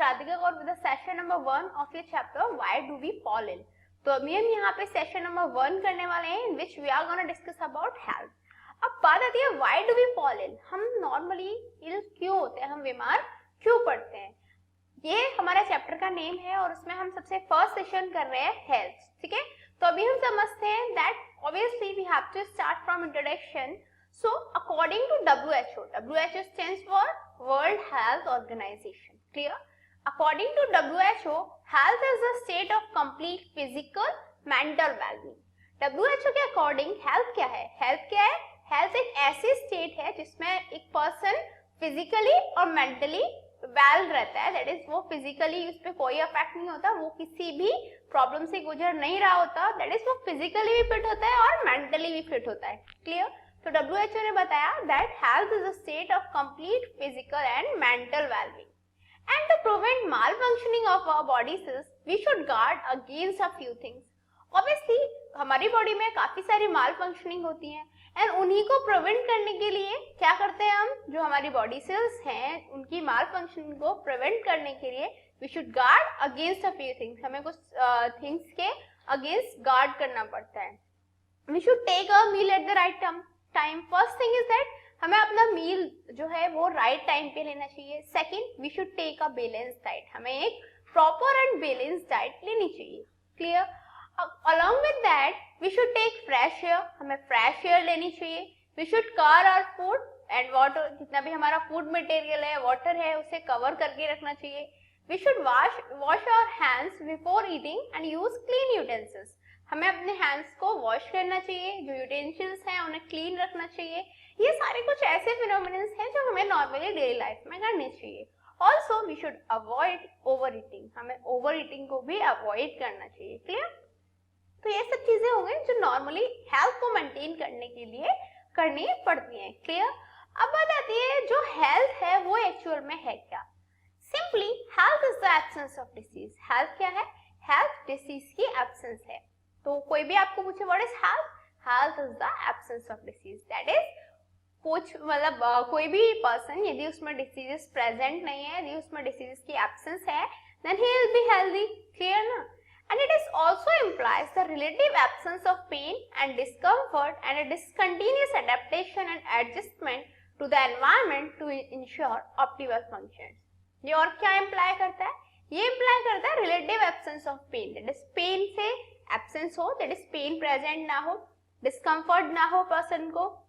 Radhika Kaur with the session number 1 of your chapter Why Do We Fall Ill. तो अभी हम यहाँ पे सेशन नंबर 1 करने वाले हैं in which we are going to discuss about health. अब बात आती है why do we fall ill. हम नॉर्मली इल क्यों होते हैं, हम बीमार क्यों पड़ते हैं. ये हमारा चैप्टर का नेम है और उसमें हम सबसे फर्स्ट सेशन कर रहे हैं हेल्थ. ठीक है, तो अभी हम समझते हैं that obviously we have to start from introduction. So according to WHO stands for World Health Organization. Clear? According to WHO, health is the state of complete physical, mental well-being. WHO के according health क्या है? Health क्या है? Health एक ऐसी state है जिसमें एक पर्सन फिजिकली और मेंटली वेल रहता है. दैट इज वो फिजिकली उस पर कोई अफेक्ट नहीं होता, वो किसी भी प्रॉब्लम से गुजर नहीं रहा होता. दैट इज वो फिजिकली भी फिट होता है और मेंटली भी फिट होता है. क्लियर? तो WHO ने बताया that health is a state of complete physical and mental well-being. And to prevent malfunctioning of our body cells, we should guard against a few things. Obviously, हमारी body में काफी सारी malfunctioning होती हैं and उन्हीं को प्रिवेंट करने के लिए क्या करते हैं हम, जो हमारी बॉडी सेल्स हैं उनकी malfunctioning को प्रिवेंट करने के लिए we should guard against a few things. हमें कुछ थिंग्स के अगेंस्ट गार्ड करना पड़ता है. We should take a meal at the right time. First thing is that हमें अपना मील जो है वो राइट टाइम पे लेना चाहिए. Second, we should take a balance diet. हमें एक प्रॉपर एंड बैलेंस डाइट लेनी चाहिए. Clear? Along with that we should take fresh air. हमें फ्रेश एयर लेनी चाहिए. We should cover our food and water. जितना भी हमारा फूड मटेरियल है, वाटर है, उसे कवर करके रखना चाहिए. We should wash our hands before eating and use clean utensils. हमें अपने हैंड्स को वॉश करना चाहिए, जो यूटेंसिल्स हैं उन्हें क्लीन रखना चाहिए. ये सारे कुछ ऐसे फिनोमिनन्स हैं जो हमें नॉर्मली डेली लाइफ में करने चाहिए. Also we should avoid over eating. हमें ओवर ईटिंग को भी अवॉइड करना चाहिए. क्लियर? तो ये सब चीजें हो गई जो नॉर्मली हेल्थ को मेंटेन करने के लिए करनी पड़ती हैं. क्लियर? अब बात आती है जो हेल्थ है वो एक्चुअल में है क्या. Simply health is the absence of disease. Health क्या है? हेल्थ डिसीज की एब्सेंस है. तो कोई भी आपको पूछे what is health, health is the absence of disease. That is कुछ मतलब कोई भी पर्सन यदि उसमें डिसीजेस प्रेजेंट नहीं है, यदि उसमें डिसीजेस की एब्सेंस है, then he will be healthy. Clear ना? And it is also implies the relative absence of pain and discomfort and a discontinuous adaptation and adjustment to the environment to ensure optimal functions. ये और क्या imply करता है? ये imply करता है relative absence of pain. That is pain से absence हो, दैट इज पेन प्रेजेंट ना हो, डिस्कम्फर्ट ना हो पर्सन को,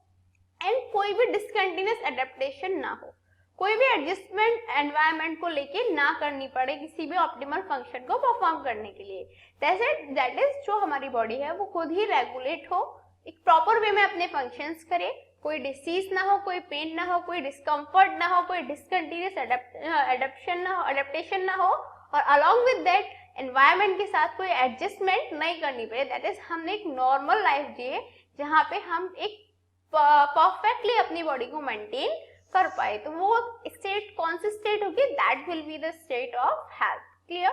एंड कोई भी डिसकंटिन्यूअस एडेप्टेशन ना हो, कोई भी एडजस्टमेंट एनवायरनमेंट को लेके ना करनी पड़े किसी भी ऑप्टिमल फंक्शन को परफॉर्म करने के लिए. दैट इज जो हमारी बॉडी है वो खुद ही रेगुलेट हो, एक प्रॉपर वे में अपने फंक्शंस करे, कोई डिसीज ना हो, कोई पेन ना हो, कोई डिस्कम्फर्ट ना हो, कोई डिसकंटिन्यूअस एडेप्टेशन ना हो, और अलॉन्ग विद दैट एनवायरनमेंट के साथ कोई एडजस्टमेंट नहीं करनी पड़े. दैट इज हमने एक नॉर्मल लाइफ जिए जहाँ पे हम एक परफेक्टली अपनी बॉडी को मेंटेन कर पाए. तो वो स्टेट कौन सी स्टेट होगी? That will be the state of health. Clear?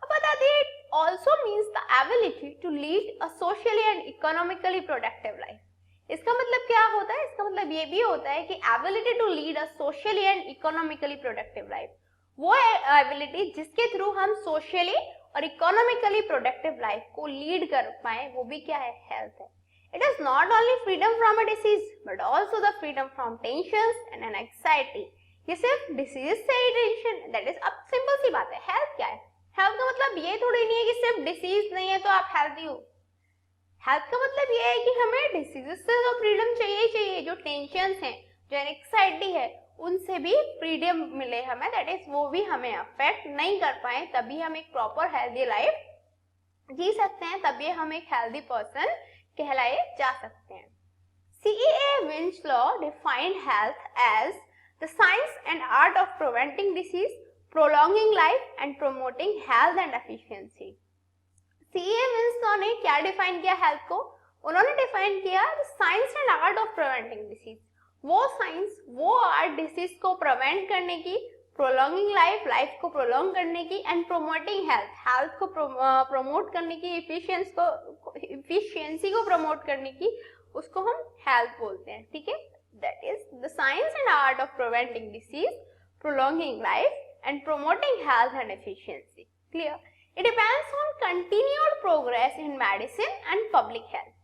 अब बताते हैं it also means the ability to lead a socially and economically productive life. इसका मतलब क्या होता है? इसका मतलब ये भी होता है कि ability to lead a socially and economically productive life, वो एबिलिटी जिसके थ्रू हम सोशली और इकोनॉमिकली प्रोडक्टिव लाइफ को लीड कर पाए, वो भी क्या है? हेल्थ है. It is not only freedom from a disease but also the freedom from tensions and anxiety. ये सिर्फ डिसीज से ही टेंशन, दैट इज अब सिंपल सी बात है. हेल्थ क्या है? हेल्थ का मतलब ये थोड़ी नहीं है कि सिर्फ डिसीज नहीं है तो आप हेल्थी हो. हेल्थ का मतलब ये है कि हमें डिसीजेस से तो फ्रीडम चाहिए, जो टेंशंस हैं, जो एंजाइटी है, उनसे भी फ्रीडम मिले हमें. दैट इज वो भी हमें अफेक्ट नहीं कर पाए, तभी हम एक प्रॉपर हेल्दी लाइफ जी सकते हैं, तभी हम एक हेल्दी पर्सन कहलाए जा सकते हैं. CEA Winslow defined health as the science and art of preventing disease, prolonging life and promoting health and efficiency. CEA Winslow ने क्या डिफाइन किया हेल्थ को? उन्होंने डिफाइन किया science and art of preventing disease. वो साइंस, वो art disease को prevent करने की, प्रोलॉन्गिंग लाइफ को प्रोलॉन्ग करने की, एंड प्रोमोटिंग हेल्थ को प्रमोट करने की, इफिशिएंसी को प्रमोट करने की, उसको हम हेल्थ बोलते हैं. ठीक है? That is the science and art of preventing disease, prolonging life and promoting health and efficiency. Clear? It depends on continued progress in medicine and public health.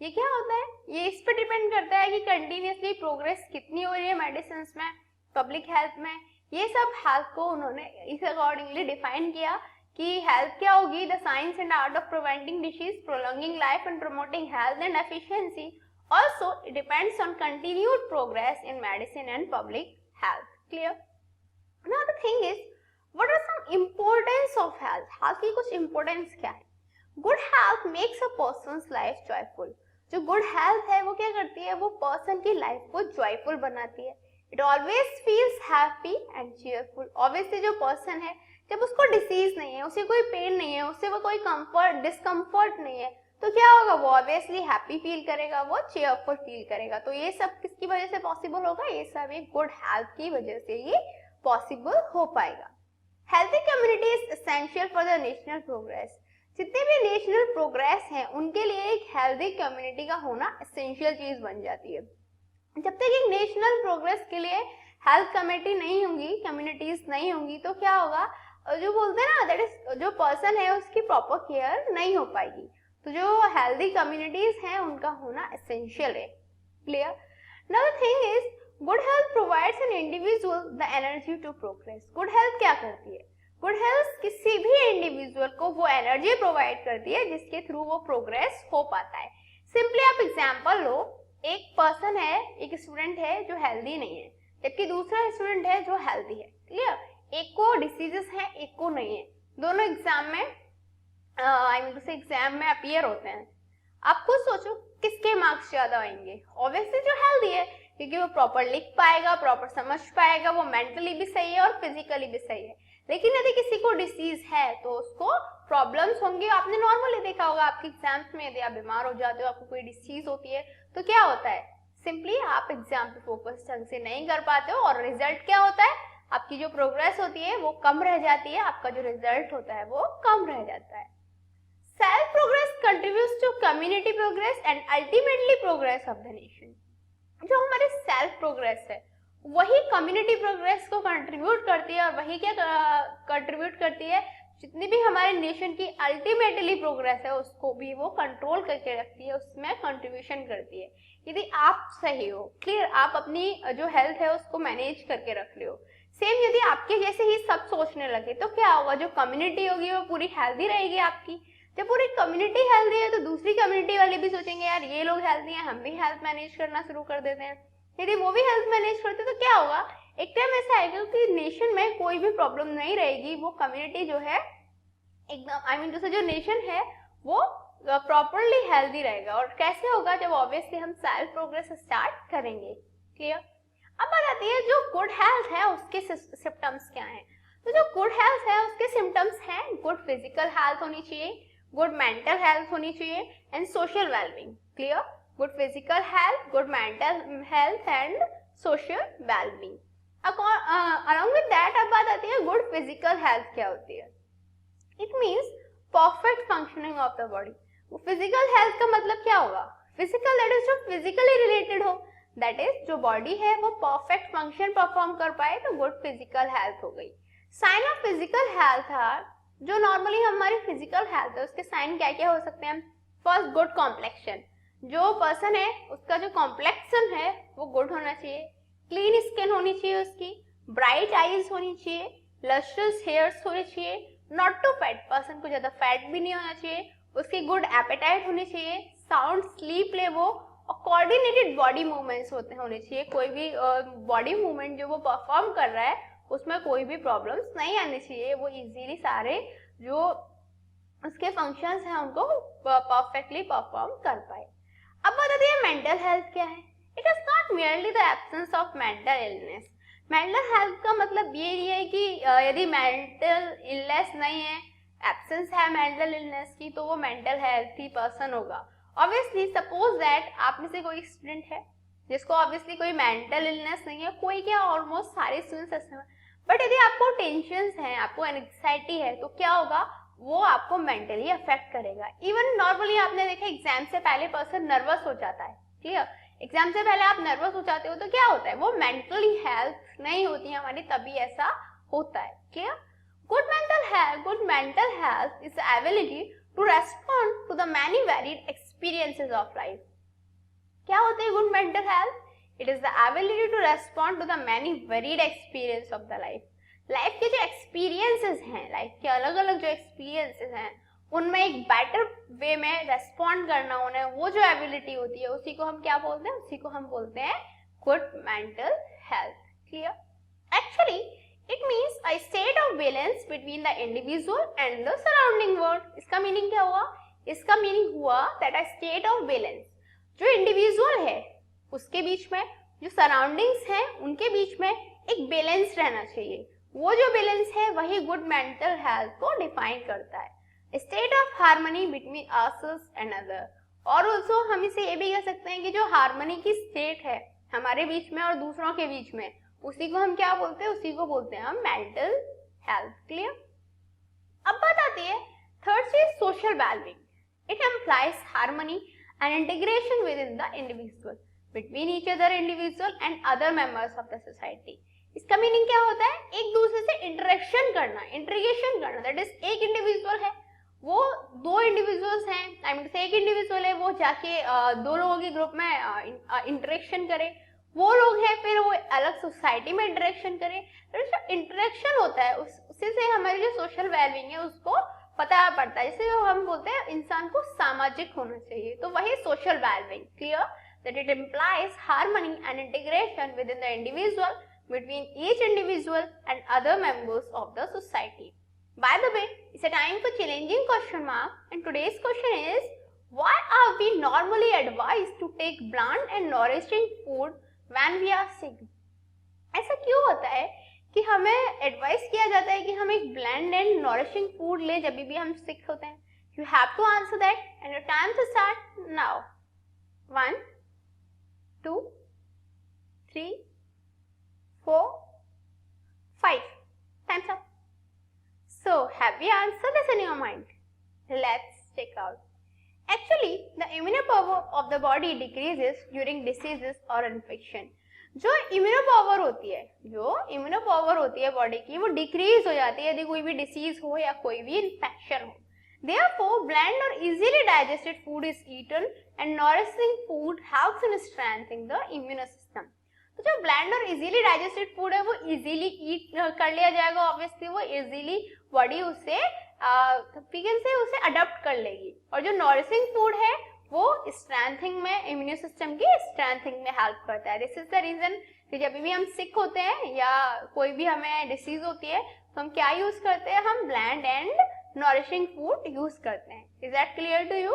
ये क्या होता है? ये इस पे डिपेंड करता है कि कंटिन्यूसली प्रोग्रेस कितनी हो रही है मेडिसिन में, पब्लिक हेल्थ में. ये सब हेल्थ को उन्होंने इस अकॉर्डिंगली डिफाइन किया कि हेल्थ क्या होगी, the science and art of preventing disease, prolonging life and promoting health and efficiency. Also, it depends on continued progress in medicine and public health. Clear? Now the thing is, what are some importance of health? Health की कुछ importance क्या है? Good health makes a person's life joyful. जो good health है वो क्या करती है? वो person की life को joyful बनाती है. It always feels happy and cheerful. Obviously जो person है, जब उसको disease नहीं है, उसे कोई pain नहीं है, उससे वो कोई discomfort नहीं है, तो क्या होगा? वो ऑब्वियसली हैप्पी फील करेगा, वो चेयरफुल फील करेगा. तो ये सब किसकी वजह से पॉसिबल होगा? ये सब एक गुड हेल्थ की वजह से ये पॉसिबल हो पाएगा. Healthy community is essential for the national progress. जितने भी नेशनल प्रोग्रेस हैं उनके लिए एक हेल्थी कम्युनिटी का होना एसेंशियल चीज बन जाती है. जब तक एक नेशनल प्रोग्रेस के लिए हेल्थ कमेटी नहीं होंगी, कम्युनिटीज नहीं होंगी, तो क्या होगा? जो बोलते हैं ना, दैट इज जो पर्सन है उसकी प्रॉपर केयर नहीं हो पाएगी. तो जो हेल्दी कम्युनिटीज हैं उनका होना एसेंशियल है. Clear? Now the thing is, good health provides an individual the energy to progress. Good health क्या करती है? गुड हेल्थ किसी भी इंडिविजुअल को वो एनर्जी प्रोवाइड करती है जिसके थ्रू वो प्रोग्रेस हो पाता है. सिंपली आप एग्जांपल लो, एक पर्सन है, एक स्टूडेंट है जो हेल्दी नहीं है, जबकि दूसरा स्टूडेंट है जो हेल्दी है. क्लियर? एक को डिसीजेस है, एक को नहीं है. दोनों एग्जाम में एग्जाम में अपीयर होते हैं. आप खुद सोचो किसके मार्क्स ज्यादा आएंगे? ऑब्वियसली जो हेल्दी है, क्योंकि वो प्रॉपर लिख पाएगा, प्रॉपर समझ पाएगा, वो मेंटली भी सही है और फिजिकली भी सही है. लेकिन यदि किसी को डिसीज है तो उसको प्रॉब्लम्स होंगी. आपने नॉर्मली देखा होगा आपके एग्जाम्स में, यदि आप बीमार हो जाते हो, आपको कोई डिसीज होती है, तो क्या होता है? सिंपली आप एग्जाम पे फोकस ढंग से नहीं कर पाते हो और रिजल्ट क्या होता है? आपकी जो प्रोग्रेस होती है वो कम रह जाती है, आपका जो रिजल्ट होता है वो कम रह जाता है. Self progress contributes to community progress and ultimately progress of the nation. जो हमारे सेल्फ प्रोग्रेस है वही कम्युनिटी प्रोग्रेस को कंट्रीब्यूट करती है, और वही क्या कंट्रीब्यूट करती है? जितनी भी हमारे नेशन की अल्टीमेटली प्रोग्रेस है उसको भी वो कंट्रोल करके रखती है, उसमें कंट्रीब्यूशन करती है. यदि आप सही हो, क्लियर, आप अपनी जो हेल्थ है उसको मैनेज करके रख लो. सेम यदि आपके जैसे ही सब सोचने लगे तो क्या होगा? जो कम्युनिटी होगी वो पूरी हेल्दी रहेगी आपकी. जब पूरी कम्युनिटी हेल्दी है तो दूसरी कम्युनिटी वाले भी सोचेंगे यार ये लोग हेल्दी हैं, हम भी हेल्थ मैनेज करना शुरू कर देते हैं. यदि वो भी हेल्थ मैनेज करते तो क्या होगा? एक टाइम ऐसा आएगा कि नेशन में कोई भी प्रॉब्लम नहीं रहेगी, वो कम्युनिटी जो है एकदम दूसरा जो नेशन है वो प्रॉपरली हेल्दी रहेगा. और कैसे होगा? जब ऑब्वियसली हम सेल्फ प्रोग्रेस स्टार्ट करेंगे. क्लियर? अब बात आती है जो गुड हेल्थ है उसके सिम्टम्स क्या हैं. तो जो गुड हेल्थ है उसके सिम्टम्स हैं, गुड फिजिकल हेल्थ होनी चाहिए, गुड मेंटल हेल्थ होनी चाहिए and social wellbeing. Clear? Good physical health, good mental health and social wellbeing. Along with that अब बात आती है गुड फिजिकल हेल्थ क्या होती है. It means perfect functioning of the body. Physical health का मतलब क्या होगा? फिजिकल दैट इज जो फिजिकली रिलेटेड हो, दैट इज जो बॉडी है वो परफेक्ट फंक्शन परफॉर्म कर पाए, तो गुड फिजिकल हेल्थ हो गई. साइन ऑफ फिजिकल हेल्थ है, जो नॉर्मली हमारी फिजिकल हेल्थ है उसके साइन क्या क्या हो सकते हैं? First, good complexion. जो पर्सन है उसका जो कॉम्प्लेक्शन है वो गुड होना चाहिए, क्लीन स्किन होनी चाहिए उसकी, ब्राइट आईज होनी चाहिए, लस्ट्रस हेयर्स होने चाहिए, नॉट टू फैट, पर्सन को ज्यादा फैट भी नहीं होना चाहिए, उसकी गुड एपेटाइट होनी चाहिए, साउंड स्लीप ले वो, और कोऑर्डिनेटेड बॉडी मूवमेंट्स होने चाहिए. कोई भी बॉडी मूवमेंट जो वो परफॉर्म कर रहा है उसमें कोई भी प्रॉब्लम्स नहीं आने चाहिए, वो इजीली सारे जो उसके फंक्शंस हैं उनको परफेक्टली परफॉर्म कर पाए. अब बताते हैं मेंटल हेल्थ क्या है. It is not merely the absence of mental illness. Mental health का मतलब ये नहीं है कि यदि मेंटल इलनेस नहीं है, एब्सेंस है मेंटल इलनेस की, तो वो मेंटल हेल्थी पर्सन होगा. ऑब्वियसली सपोज दैट आप में से कोई स्टूडेंट है जिसको ऑब्वियसली कोई मेंटल इलनेस नहीं है, कोई क्या ऑलमोस्ट सारे स्टूडेंट्स ऐसे हैं, बट यदि आपको टेंशन है, आपको एंग्जाइटी है, तो क्या होगा? वो आपको मेंटली अफेक्ट करेगा. इवन नॉर्मली आपने देखा एग्जाम से पहले पर्सन नर्वस हो जाता है. क्लियर? एग्जाम से पहले आप नर्वस हो जाते हो तो क्या होता है? वो मेंटली हेल्थ नहीं होती है हमारी, तभी ऐसा होता है. Clear? Good mental health is the ability to respond to the many varied experiences of life. क्या होता है good mental health? It is the ability to respond to the many varied experiences of the life. Life के जो experiences हैं, life के अलग अलग जो एक्सपीरियंसेस हैं, उनमें एक बेटर वे में रेस्पॉन्ड करना, उन्हें वो जो एबिलिटी होती है उसी को हम क्या बोलते हैं? उसी को हम बोलते हैं good mental health. Clear? Actually it means a state of balance between the individual and the surrounding world. इसका मीनिंग क्या हुआ? इसका मीनिंग हुआ that a state of balance, जो इंडिविजुअल है उसके बीच में, जो सराउंडिंग्स हैं उनके बीच में एक बैलेंस रहना चाहिए. वो जो बैलेंस है वही गुड मेंटल हेल्थ को डिफाइन करता है. State of harmony between us and other. और ऑल्सो हम इसे ये भी कह सकते हैं कि जो हार्मनी की स्टेट है हमारे बीच में और दूसरों के बीच में, उसी को हम क्या बोलते हैं? उसी को बोलते हैं हम मेंटल हेल्थ. क्लियर? अब बात आती है थर्ड चीज, social wellbeing. It implies harmony and integration within the individual, between each other individual and other members of the society. इसका मीनिंग क्या होता है? एक दूसरे से इंटरेक्शन करना, इंटीग्रेशन करना. दैट इज एक इंडिविजुअल है, वो दो इंडिविजुअल्स हैं, आई मीन एक इंडिविजुअल है, वो जाके दो लोगों के ग्रुप में इंटरेक्शन करे. वो लोग हैं फिर वो अलग सोसाइटी में इंटरेक्शन करे. तो जो इंटरेक्शन होता है उसी से हमारी जो सोशल वेलबींग है उसको पता पड़ता है. जैसे हम बोलते हैं इंसान को सामाजिक होना चाहिए, तो वही social wellbeing. Clear? That it implies harmony and integration within the individual, between each individual and other members of the society. By the way, it's a time for challenging question mark, and today's question is, why are we normally advised to take bland and nourishing food when we are sick? ऐसा क्यों होता है कि हमें advice किया जाता है कि हम एक ब्लैंड एंड नॉरिशिंग फूड लें जब भी हम सिक होते हैं? You have to answer that, and your time to start now. 1, 2, 3, 4, 5. Time's up. So, have you answered this in your mind? Let's check out. Actually, the immune power of the body decreases during diseases or infection. जो immuno power होती है body की, वो decrease हो जाती है यदि कोई भी डिसीज हो या कोई भी इन्फेक्शन हो. Therefore, bland or easily digested food is eaten, and nourishing food helps in strengthening the immune system. तो जो ब्लैंड और इजीली डाइजेस्टेड फूड है वो इजीली ईट कर लिया जाएगा. ऑब्वियसली वो इजीली बॉडी उसे उसे अडॉप्ट कर लेगी. और जो नॉरिशिंग फूड है वो स्ट्रेंथिंग में, इम्यून सिस्टम की स्ट्रेंथिंग में हेल्प करता है. दिस इज द रीजन कि जब भी हम सिक होते हैं या कोई भी हमें डिसीज होती है तो हम क्या यूज करते हैं? हम bland and nourishing food use करते हैं. Is that clear to you?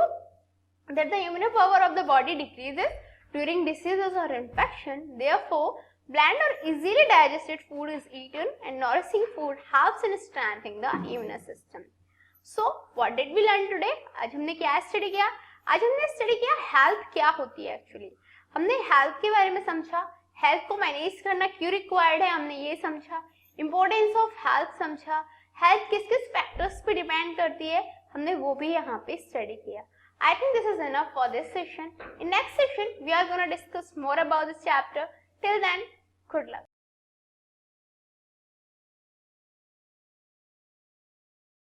That the immune power of the body decreases during diseases or infection. Therefore, bland or easily digested food is eaten, and nourishing food helps in strengthening the immune system. So, what did we learn today? आज हमने क्या study किया? आज हमने study किया health क्या होती है. एक्चुअली हमने हेल्थ के बारे में समझा, हेल्थ को मैनेज करना क्यों रिक्वायर्ड है हमने ये समझा, इंपॉर्टेंस ऑफ हेल्थ समझा, हेल्थ किस किस फैक्टर्स पे डिपेंड करती है हमने वो भी यहाँ पे स्टडी किया. I think this is enough for this session. In next session, we are going to discuss more about this chapter. Till then, good luck.